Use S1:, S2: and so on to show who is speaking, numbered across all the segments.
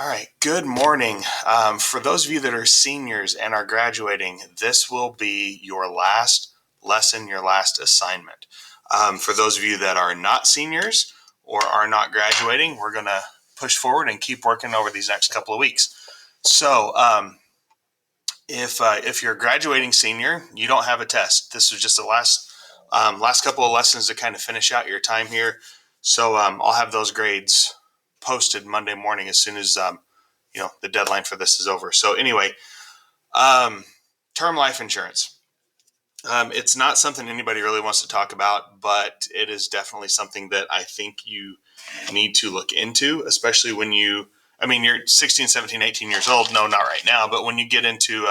S1: All right, good morning. For those of you that are seniors and are graduating, this will be your last lesson, your last assignment. For those of you that are not seniors or are not graduating, we're going to push forward and keep working over these next couple of weeks. So, if you're a graduating senior, you don't have a test. This was just the last couple of lessons to kind of finish out your time here. So I'll have those grades posted Monday morning as soon as the deadline for this is over. So anyway, term life insurance. It's not something anybody really wants to talk about, but it is definitely something that I think you need to look into, especially when you're 16, 17, 18 years old. No, not right now, but when you get into,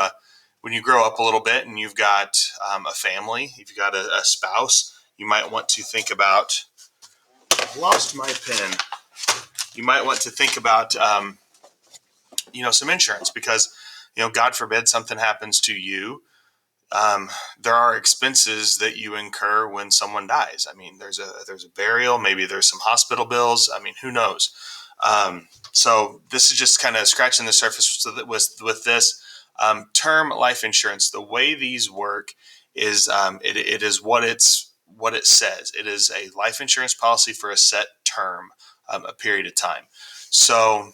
S1: when you grow up a little bit and you've got a family, if you've got a spouse, you might want to think about, I lost my pen. You might want to think about, some insurance because, God forbid something happens to you. There are expenses that you incur when someone dies. I mean, there's a burial, maybe there's some hospital bills. I mean, who knows? So this is just kind of scratching the surface with this term life insurance. The way these work is it is what it says. It is a life insurance policy for a set term, a period of time. So,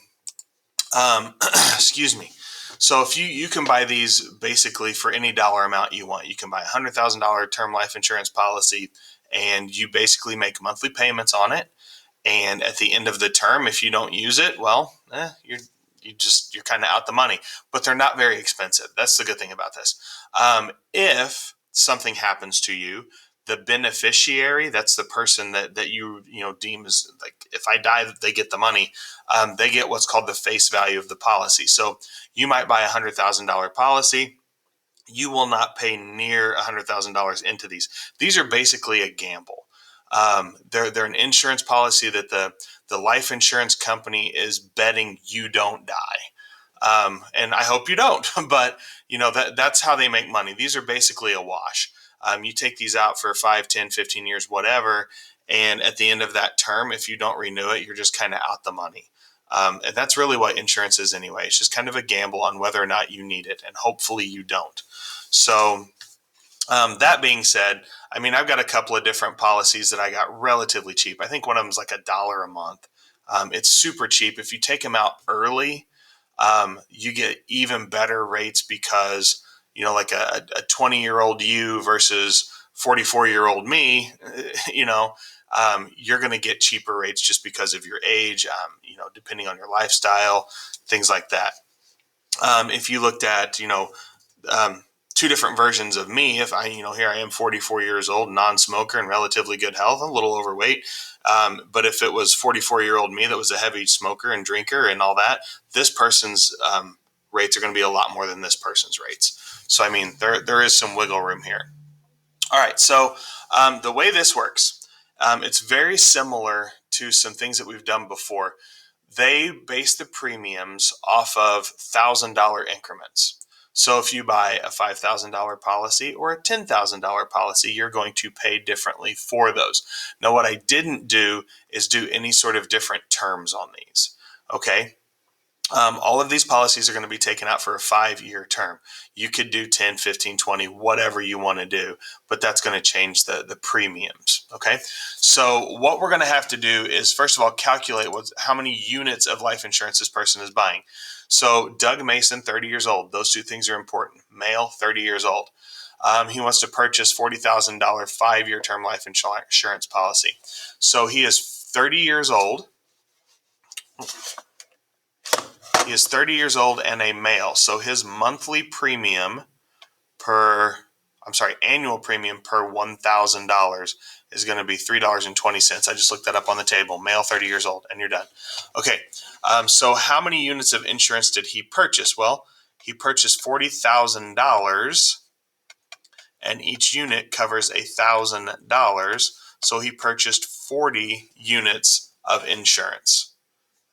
S1: excuse me. So if you can buy these basically for any dollar amount you want. You can buy a $100,000 term life insurance policy, and you basically make monthly payments on it. And at the end of the term, if you don't use it, well, you're kind of out the money. But they're not very expensive. That's the good thing about this. If something happens to you, the beneficiary, that's the person that you deem as, like, if I die, they get the money. They get what's called the face value of the policy. So you might buy a $100,000 policy. You will not pay near $100,000 into these. These are basically a gamble. They're an insurance policy that the life insurance company is betting you don't die. And I hope you don't, but that's how they make money. These are basically a wash. You take these out for 5, 10, 15 years, whatever. And at the end of that term, if you don't renew it, you're just kind of out the money. And that's really what insurance is anyway. It's just kind of a gamble on whether or not you need it. And hopefully you don't. So that being said, I've got a couple of different policies that I got relatively cheap. I think one of them is like $1 a month. It's super cheap. If you take them out early, you get even better rates because, like a 20-year-old you versus 44-year-old me, you're going to get cheaper rates just because of your age, depending on your lifestyle, things like that. If you looked at, two different versions of me, if here I am 44 years old, non-smoker and relatively good health, a little overweight. But if it was 44-year-old me that was a heavy smoker and drinker and all that, this person's rates are going to be a lot more than this person's rates. So, there is some wiggle room here. All right. So the way this works, it's very similar to some things that we've done before. They base the premiums off of $1,000 increments. So if you buy a $5,000 policy or a $10,000 policy, you're going to pay differently for those. Now, what I didn't do is do any sort of different terms on these. Okay. All of these policies are going to be taken out for a 5-year term. You could do 10, 15, 20, whatever you want to do, but that's going to change the premiums. Okay. So what we're going to have to do is, first of all, calculate how many units of life insurance this person is buying. So Doug Mason, 30 years old. Those two things are important. Male, 30 years old. He wants to purchase $40,000 5-year term life insurance policy. So he is 30 years old. He is 30 years old and a male. So his annual premium per $1,000 is going to be $3.20. I just looked that up on the table. Male, 30 years old, and you're done. Okay. So how many units of insurance did he purchase? Well, he purchased $40,000, and each unit covers $1,000. So he purchased 40 units of insurance.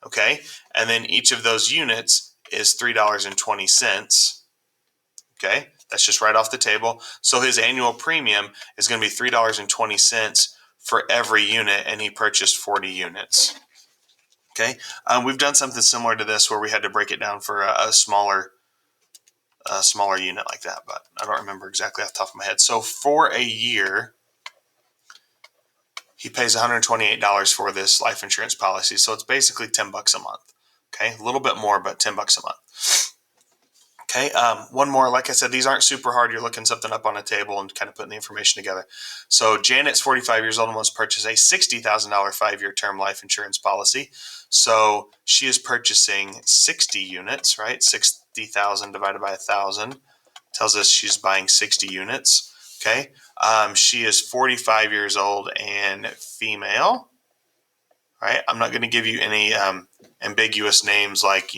S1: Okay. And then each of those units is $3.20. Okay. That's just right off the table. So his annual premium is going to be $3.20 for every unit, and he purchased 40 units. Okay. We've done something similar to this where we had to break it down for a smaller unit like that, but I don't remember exactly off the top of my head. So for a year, he pays $128 for this life insurance policy. So it's basically $10 a month. Okay. A little bit more, but $10 a month. Okay. One more. Like I said, these aren't super hard. You're looking something up on a table and kind of putting the information together. So Janet's 45 years old and wants to purchase a $60,000 5-year term life insurance policy. So she is purchasing 60 units, right? 60,000 divided by 1,000 tells us she's buying 60 units. Okay. She is 45 years old and female. All right. I'm not going to give you any ambiguous names like,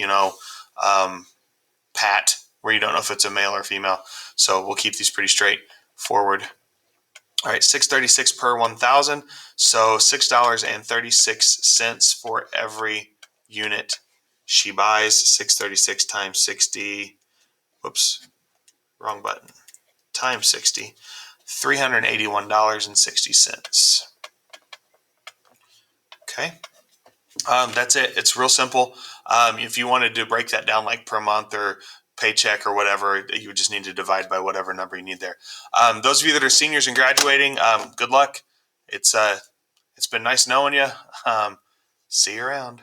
S1: Pat, where you don't know if it's a male or female. So we'll keep these pretty straightforward. All right, $6.36 per 1,000. So $6.36 for every unit she buys. $6.36 times 60. Whoops, wrong button. Times 60. $381.60. Okay. That's it. It's real simple. If you wanted to break that down like per month or paycheck or whatever, you would just need to divide by whatever number you need there. Those of you that are seniors and graduating, good luck. It's been nice knowing you. See you around.